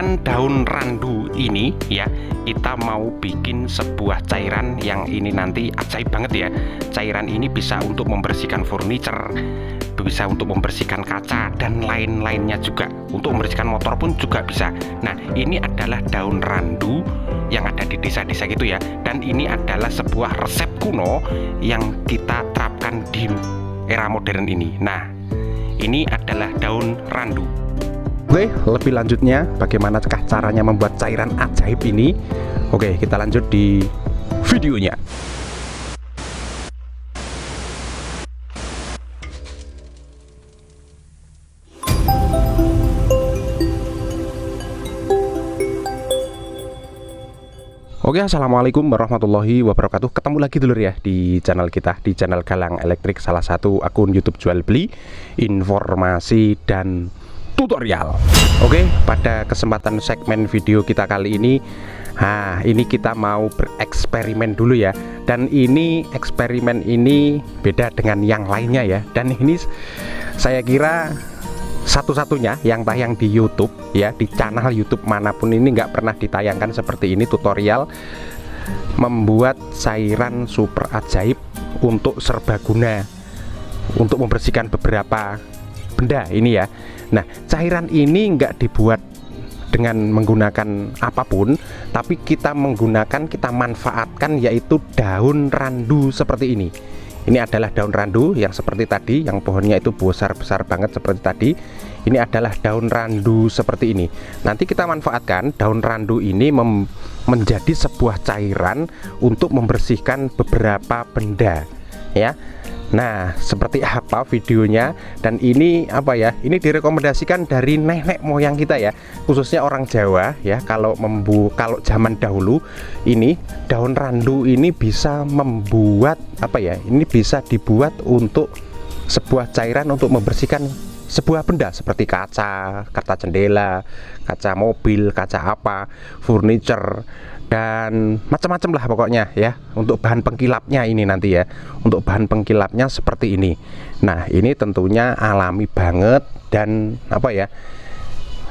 menggunakan daun randu ini ya, kita mau bikin sebuah cairan yang ini nanti ajaib banget ya. Cairan ini bisa untuk membersihkan furniture, bisa untuk membersihkan kaca dan lain-lainnya juga. Untuk membersihkan motor pun juga bisa. Nah, ini adalah daun randu yang ada di desa-desa gitu ya. Dan ini adalah sebuah resep kuno yang kita terapkan di era modern ini. Nah, ini adalah daun randu. Oke, lebih lanjutnya bagaimanakah caranya membuat cairan ajaib ini? Oke, kita lanjut di videonya. Oke, assalamualaikum warahmatullahi wabarakatuh. Ketemu lagi dulu ya di channel kita, di channel Galang Elektrik, salah satu akun YouTube jual beli, informasi dan tutorial. Oke, pada kesempatan segmen video kita kali ini, ini kita mau bereksperimen dulu ya. Dan ini eksperimen ini beda dengan yang lainnya ya. Dan ini saya kira satu-satunya yang tayang di YouTube ya, di channel YouTube manapun ini nggak pernah ditayangkan seperti ini, tutorial membuat cairan super ajaib untuk serbaguna, untuk membersihkan beberapa benda ini ya. Nah, cairan ini nggak dibuat dengan menggunakan apapun, tapi kita manfaatkan yaitu daun randu seperti ini. Ini adalah daun randu yang seperti tadi, yang pohonnya itu besar-besar banget seperti tadi. Ini adalah daun randu seperti ini. Nanti kita manfaatkan daun randu ini menjadi sebuah cairan untuk membersihkan beberapa benda ya. Nah, seperti apa videonya? Dan ini apa ya? Ini direkomendasikan dari nenek moyang kita ya, khususnya orang Jawa ya. Kalau zaman dahulu ini daun randu ini bisa membuat apa ya? Ini bisa dibuat untuk sebuah cairan untuk membersihkan sebuah benda seperti kaca jendela, kaca mobil, kaca apa, furniture, dan macam-macam lah pokoknya ya. Untuk bahan pengkilapnya ini nanti ya, untuk bahan pengkilapnya seperti ini. Nah, ini tentunya alami banget dan apa ya,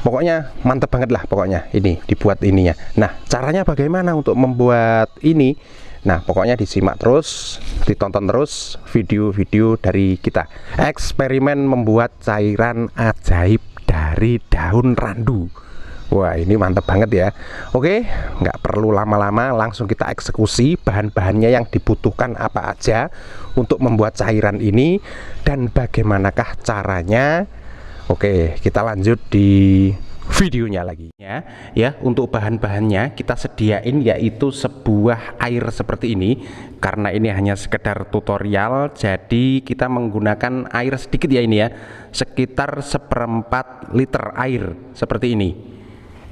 pokoknya mantep banget lah pokoknya ini dibuat ininya. Nah, caranya bagaimana untuk membuat ini? Nah, pokoknya disimak terus, ditonton terus video-video dari kita. Eksperimen membuat cairan ajaib dari daun randu. Wah, ini mantap banget ya. Oke, nggak perlu lama-lama, langsung kita eksekusi bahan-bahannya yang dibutuhkan apa aja untuk membuat cairan ini dan bagaimanakah caranya. Oke, kita lanjut di videonya lagi ya. Untuk bahan-bahannya kita sediain yaitu sebuah air seperti ini. Karena ini hanya sekedar tutorial, jadi kita menggunakan air sedikit ya ini ya, sekitar 1/4 liter air seperti ini.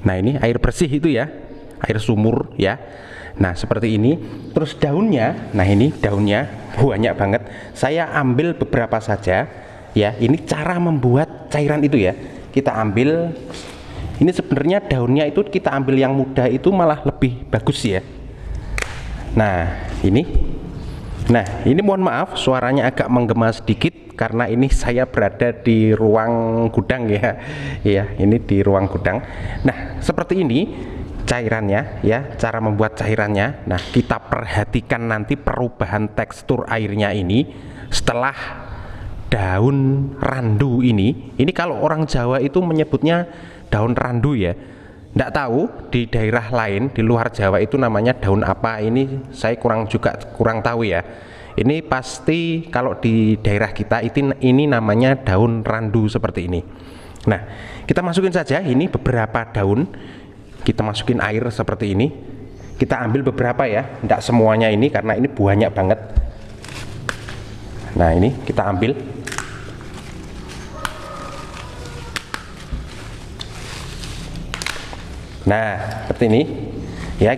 Nah, ini air bersih itu ya, air sumur ya. Nah, seperti ini. Terus daunnya, nah ini daunnya banyak banget. Saya ambil beberapa saja ya. Ini cara membuat cairan itu ya. Kita ambil, ini sebenarnya daunnya itu kita ambil yang muda itu malah lebih bagus ya. Nah, ini mohon maaf suaranya agak menggema sedikit karena ini saya berada di ruang gudang ya. Ya, ini di ruang gudang. Nah, seperti ini cairannya ya, cara membuat cairannya. Nah, kita perhatikan nanti perubahan tekstur airnya ini setelah daun randu ini. Ini kalau orang Jawa itu menyebutnya daun randu ya. Nggak tahu di daerah lain di luar Jawa itu namanya daun apa, ini saya kurang tahu ya. Ini pasti kalau di daerah kita ini namanya daun randu seperti ini. Nah, kita masukin saja ini beberapa daun, kita masukin air seperti ini. Kita ambil beberapa ya, tidak semuanya ini karena ini banyak banget. Nah, ini kita ambil. Nah, seperti ini ya,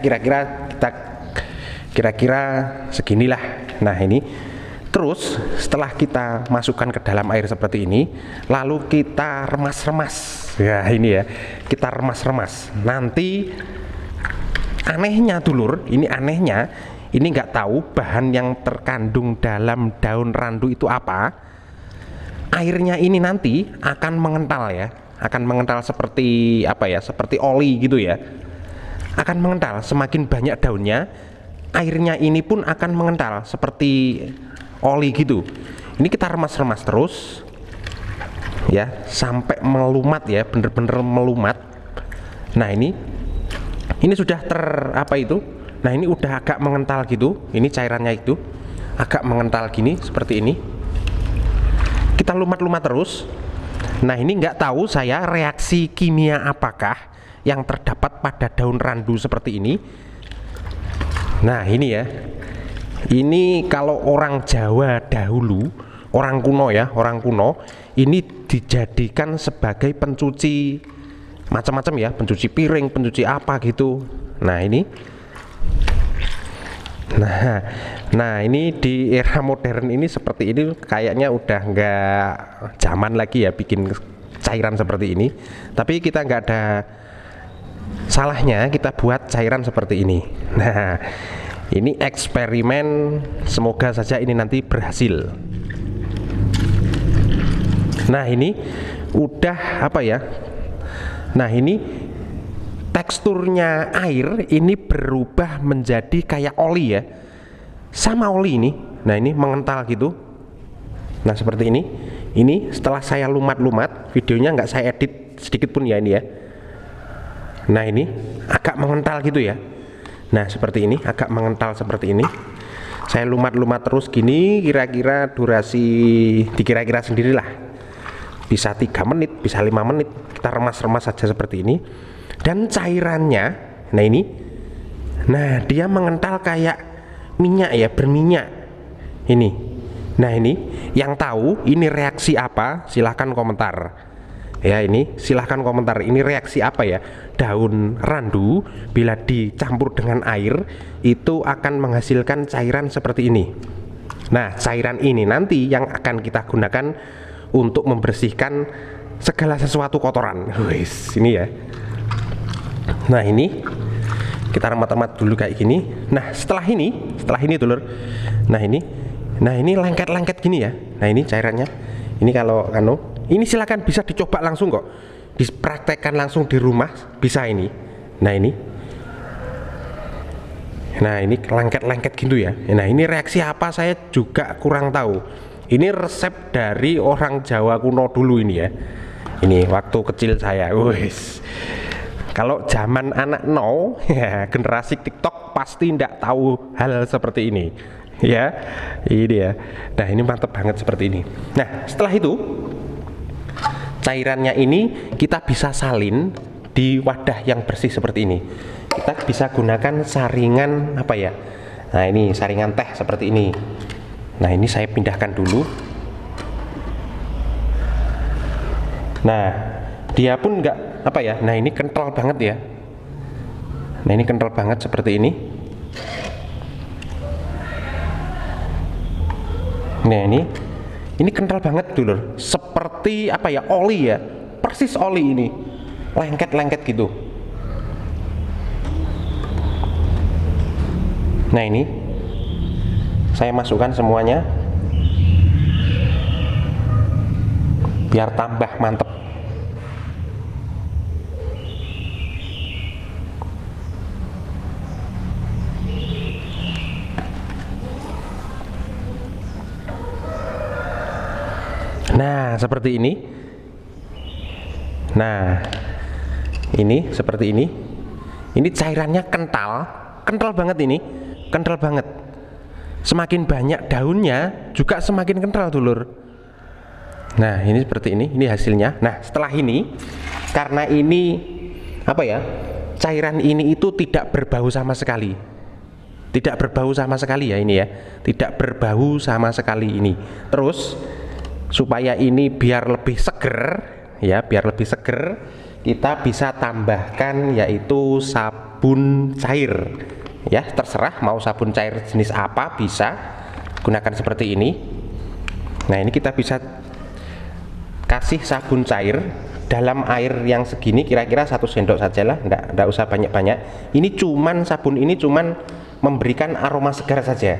kira-kira seginilah. Nah, ini terus setelah kita masukkan ke dalam air seperti ini, lalu kita remas-remas ya. Ini ya, kita remas-remas. Nanti anehnya dulur, ini anehnya, ini nggak tahu bahan yang terkandung dalam daun randu itu apa. Airnya ini nanti akan mengental ya. akan mengental seperti apa ya, seperti oli gitu ya, akan mengental. Semakin banyak daunnya, airnya ini pun akan mengental seperti oli gitu. Ini kita remas-remas terus ya sampai melumat ya, bener-bener melumat. Nah ini sudah apa itu, nah ini udah agak mengental gitu, ini cairannya itu agak mengental gini seperti ini. Kita lumat-lumat terus. Nah ini nggak tahu saya reaksi kimia apakah yang terdapat pada daun randu seperti ini. Nah ini ya, ini kalau orang Jawa dahulu, orang kuno ya, orang kuno ini dijadikan sebagai pencuci macam-macam ya, pencuci piring, pencuci apa gitu. Nah ini, nah ini di era modern ini seperti ini kayaknya udah nggak zaman lagi ya bikin cairan seperti ini. Tapi kita nggak ada salahnya kita buat cairan seperti ini. Nah ini eksperimen, semoga saja ini nanti berhasil. Nah ini udah apa ya, nah ini teksturnya air ini berubah menjadi kayak oli ya, sama oli ini. Nah ini mengental gitu. Nah seperti ini. Ini setelah saya lumat-lumat, videonya nggak saya edit sedikit pun ya ini ya. Nah ini agak mengental gitu ya. Nah seperti ini, agak mengental seperti ini. Saya lumat-lumat terus gini, kira-kira durasi dikira-kira sendirilah, bisa 3 menit, bisa 5 menit. Kita remas-remas saja seperti ini. Dan cairannya, nah ini, nah dia mengental kayak minyak ya, berminyak ini. Nah ini, yang tahu ini reaksi apa silahkan komentar ya. Ini silahkan komentar, ini reaksi apa ya, daun randu bila dicampur dengan air itu akan menghasilkan cairan seperti ini. Nah cairan ini nanti yang akan kita gunakan untuk membersihkan segala sesuatu kotoran. Wis, ini ya. Nah ini kita remat-remat dulu kayak gini. Nah setelah ini dulur, nah ini lengket-lengket gini ya. Nah ini cairannya. Ini kalau ini silakan bisa dicoba langsung kok, dipraktekkan langsung di rumah bisa ini. Nah ini lengket-lengket gitu ya. Nah ini reaksi apa saya juga kurang tahu. Ini resep dari orang Jawa kuno dulu ini ya. Ini waktu kecil saya. Wis. Kalau zaman anak now ya, generasi TikTok pasti tidak tahu hal seperti ini ya. Ini ya. Nah ini mantep banget seperti ini. Nah setelah itu cairannya ini kita bisa salin di wadah yang bersih seperti ini. Kita bisa gunakan saringan apa ya, nah ini saringan teh seperti ini. Nah ini saya pindahkan dulu. Nah dia pun enggak apa ya, nah ini kental banget ya. Nah ini kental banget seperti ini. Nah ini kental banget dulur, seperti apa ya, oli ya, persis oli ini, lengket-lengket gitu. Nah ini saya masukkan semuanya biar tambah mantep. Nah seperti ini. Nah ini seperti ini. Ini cairannya kental banget ini, kental banget. Semakin banyak daunnya juga semakin kental dulur. Nah ini seperti ini hasilnya. Nah setelah ini, karena ini apa ya, cairan ini itu tidak berbau sama sekali, tidak berbau sama sekali ya ini ya, tidak berbau sama sekali ini. Terus supaya ini biar lebih seger ya, biar lebih seger, kita bisa tambahkan yaitu sabun cair ya, terserah mau sabun cair jenis apa bisa gunakan seperti ini. Nah ini kita bisa kasih sabun cair dalam air yang segini, kira-kira 1 sendok sajalah, enggak usah banyak-banyak. Ini cuman sabun ini cuman memberikan aroma segar saja.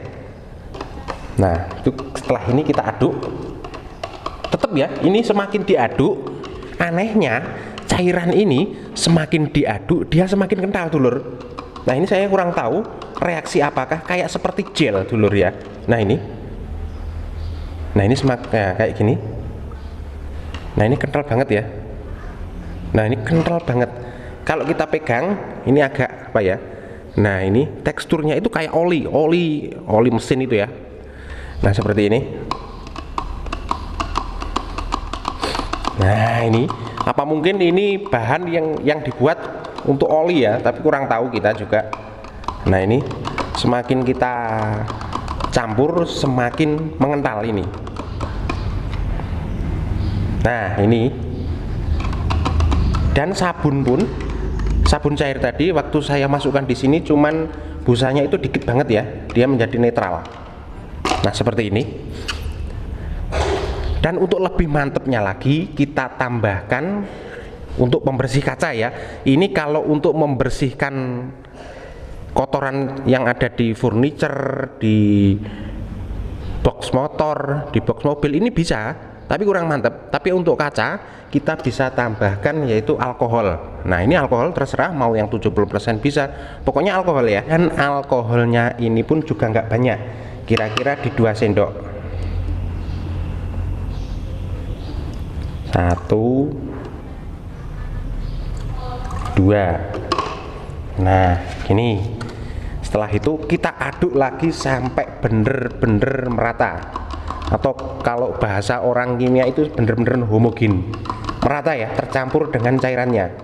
Nah itu setelah ini kita aduk. Tetap ya, ini semakin diaduk anehnya cairan ini semakin diaduk dia semakin kental dulur. Nah ini saya kurang tahu reaksi apakah, kayak seperti gel dulur ya. Nah ini kayak gini. Nah ini kental banget ya. Nah ini kental banget. Kalau kita pegang ini agak apa ya, nah ini teksturnya itu kayak oli mesin itu ya. Nah seperti ini. Nah ini apa mungkin ini bahan yang dibuat untuk oli ya, tapi kurang tahu kita juga. Nah ini semakin kita campur semakin mengental ini. Nah ini, dan sabun pun, sabun cair tadi waktu saya masukkan di sini cuman busanya itu dikit banget ya, dia menjadi netral. Nah seperti ini. Dan untuk lebih mantepnya lagi kita tambahkan untuk pembersih kaca ya. Ini kalau untuk membersihkan kotoran yang ada di furniture, di box motor, di box mobil ini bisa, tapi kurang mantep. Tapi untuk kaca kita bisa tambahkan yaitu alkohol. Nah ini alkohol terserah mau yang 70% bisa, pokoknya alkohol ya. Dan alkoholnya ini pun juga nggak banyak, kira-kira di 2 sendok. 1, 2. Nah gini, setelah itu kita aduk lagi sampai bener-bener merata, atau kalau bahasa orang kimia itu bener-bener homogen, merata ya, tercampur dengan cairannya.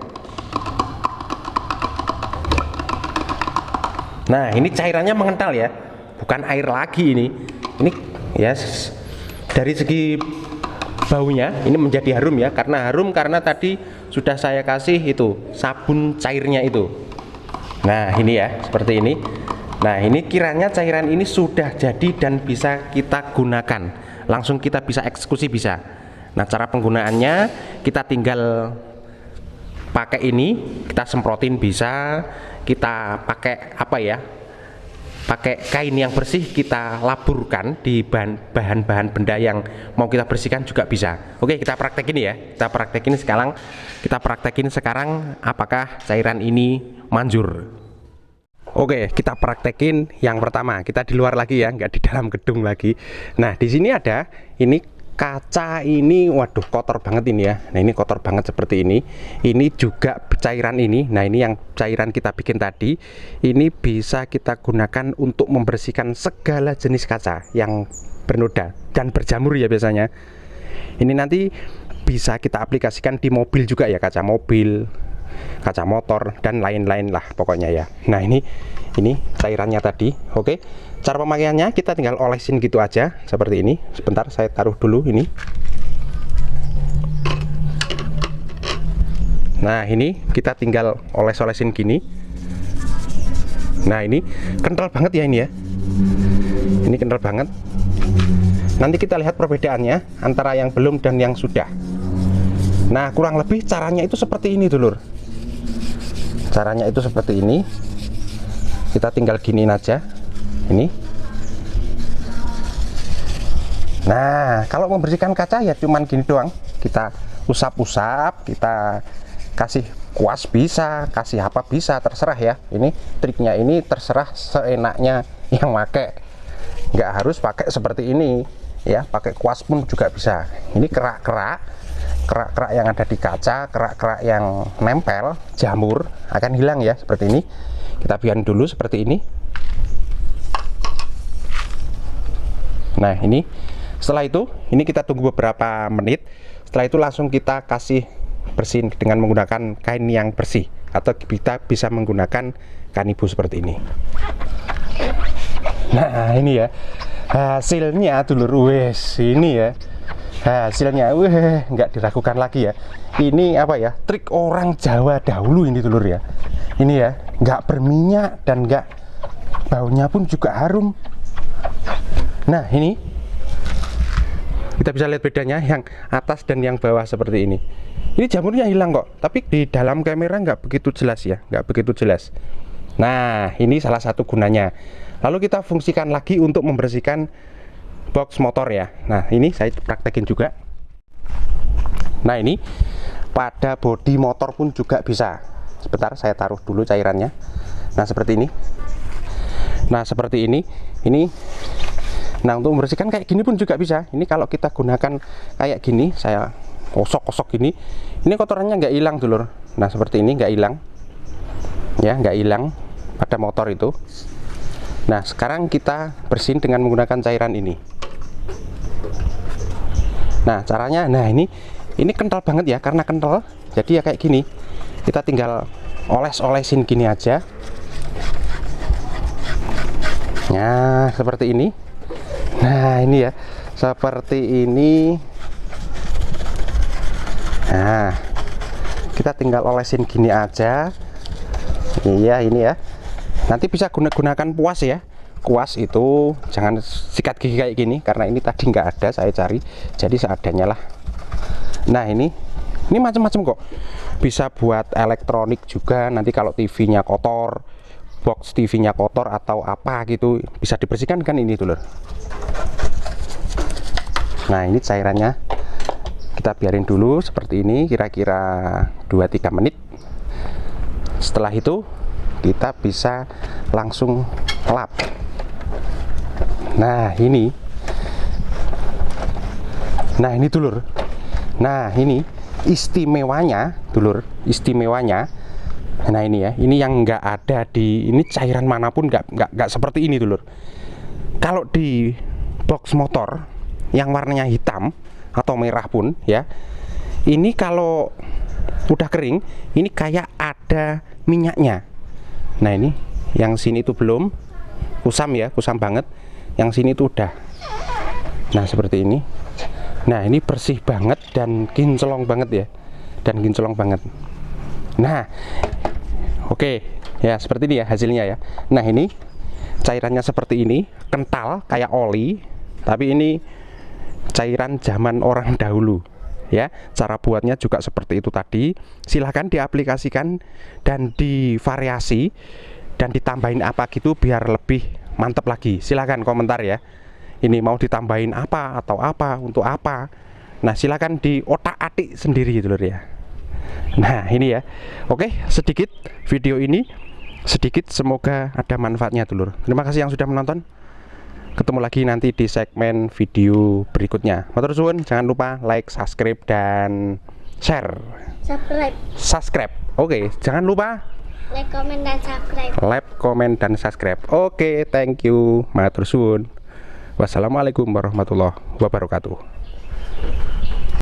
Nah ini cairannya mengental ya, bukan air lagi ini ya. Dari segi baunya ini menjadi harum ya, karena tadi sudah saya kasih itu sabun cairnya itu. Nah ini ya seperti ini. Nah ini kiranya cairan ini sudah jadi dan bisa kita gunakan, langsung kita bisa eksekusi bisa. Nah cara penggunaannya kita tinggal pakai ini, kita semprotin bisa, kita pakai apa ya, pakai kain yang bersih kita laburkan di bahan-bahan benda yang mau kita bersihkan juga bisa. Oke kita praktekin ya, kita praktekin sekarang apakah cairan ini manjur. Oke kita praktekin yang pertama, kita di luar lagi ya, nggak di dalam gedung lagi. Nah di sini ada ini kaca ini, waduh kotor banget ini ya. Nah ini kotor banget seperti ini juga cairan ini. Nah ini yang cairan kita bikin tadi, ini bisa kita gunakan untuk membersihkan segala jenis kaca yang bernoda dan berjamur ya biasanya. Ini nanti bisa kita aplikasikan di mobil juga ya, kaca mobil, kaca motor dan lain-lain lah pokoknya ya. Nah ini cairannya tadi. Oke, cara pemakaiannya kita tinggal olesin gitu aja seperti ini. Sebentar saya taruh dulu ini. Nah ini kita tinggal oles-olesin gini. Nah ini kental banget ya ini ya, ini kental banget. Nanti kita lihat perbedaannya antara yang belum dan yang sudah. Nah kurang lebih caranya itu seperti ini dulur, caranya itu seperti ini. Kita tinggal giniin aja ini. Nah kalau membersihkan kaca ya cuman gini doang, kita usap-usap, kita kasih kuas bisa, kasih apa bisa, terserah ya. Ini triknya, ini terserah seenaknya yang pakai, nggak harus pakai seperti ini ya, pakai kuas pun juga bisa. Ini kerak-kerak yang ada di kaca, kerak-kerak yang nempel, jamur akan hilang ya seperti ini. Kita biarin dulu seperti ini. Nah ini setelah itu ini kita tunggu beberapa menit. Setelah itu langsung kita kasih bersihin dengan menggunakan kain yang bersih, atau kita bisa menggunakan kanibu seperti ini. Nah ini ya hasilnya dulur, wes ini ya hasilnya, nggak diragukan lagi ya. Ini apa ya, trik orang Jawa dahulu ini dulur ya. Ini ya, nggak berminyak dan nggak, baunya pun juga harum. Nah ini kita bisa lihat bedanya yang atas dan yang bawah seperti ini. Ini jamurnya hilang kok, tapi di dalam kamera nggak begitu jelas ya, nggak begitu jelas. Nah ini salah satu gunanya. Lalu kita fungsikan lagi untuk membersihkan box motor ya. Nah ini saya praktekin juga. Nah ini pada bodi motor pun juga bisa. Sebentar, saya taruh dulu cairannya. Nah, seperti ini. Nah, seperti ini. Nah, untuk membersihkan kayak gini pun juga bisa. Ini kalau kita gunakan kayak gini, saya kosok-kosok gini, ini kotorannya nggak hilang, dulur. Nah, seperti ini nggak hilang. Ya, nggak hilang pada motor itu. Nah, sekarang kita bersihin dengan menggunakan cairan ini. Nah, caranya, nah ini kental banget ya, karena kental, jadi ya kayak gini. Kita tinggal oles-olesin gini aja. Nah, seperti ini. Nah, ini ya, seperti ini. Nah, kita tinggal olesin gini aja. Iya, ini ya. Nanti bisa gunakan puas ya. Kuas itu jangan sikat gigi kayak gini, karena ini tadi nggak ada, saya cari, jadi seadanya lah. Nah, ini macam-macam kok, bisa buat elektronik juga. Nanti kalau TV-nya kotor, box TV-nya kotor atau apa gitu, bisa dibersihkan kan ini dulu. Nah, ini cairannya kita biarin dulu seperti ini, kira-kira 2-3 menit. Setelah itu kita bisa langsung lap. Nah, ini dulur. Nah, ini istimewanya, dulur, istimewanya. Nah, ini ya, ini yang nggak ada di ini, cairan manapun nggak seperti ini, dulur. Kalau di box motor yang warnanya hitam atau merah pun ya, ini kalau udah kering, ini kayak ada minyaknya. Nah, ini yang sini itu belum kusam ya, kusam banget. Yang sini tuh udah. Nah, seperti ini. Nah, ini bersih banget dan kinclong banget ya, dan kinclong banget. Nah, oke ya, seperti ini ya hasilnya ya. Nah, ini cairannya seperti ini, kental kayak oli, tapi ini cairan zaman orang dahulu ya. Cara buatnya juga seperti itu tadi. Silahkan diaplikasikan dan divariasi dan ditambahin apa gitu biar lebih mantap lagi. Silahkan komentar ya, ini mau ditambahin apa atau apa, untuk apa. Nah, silahkan di otak-atik sendiri gitu loh ya. Nah, ini ya, oke, sedikit video ini, sedikit, semoga ada manfaatnya dulur. Terima kasih yang sudah menonton. Ketemu lagi nanti di segmen video berikutnya. Matur suwun, jangan lupa like, subscribe, dan share. Subscribe. Oke, jangan lupa like, comment, dan subscribe. Like, comment, dan subscribe. Oke, thank you. Matur suwun. Wassalamualaikum warahmatullahi wabarakatuh.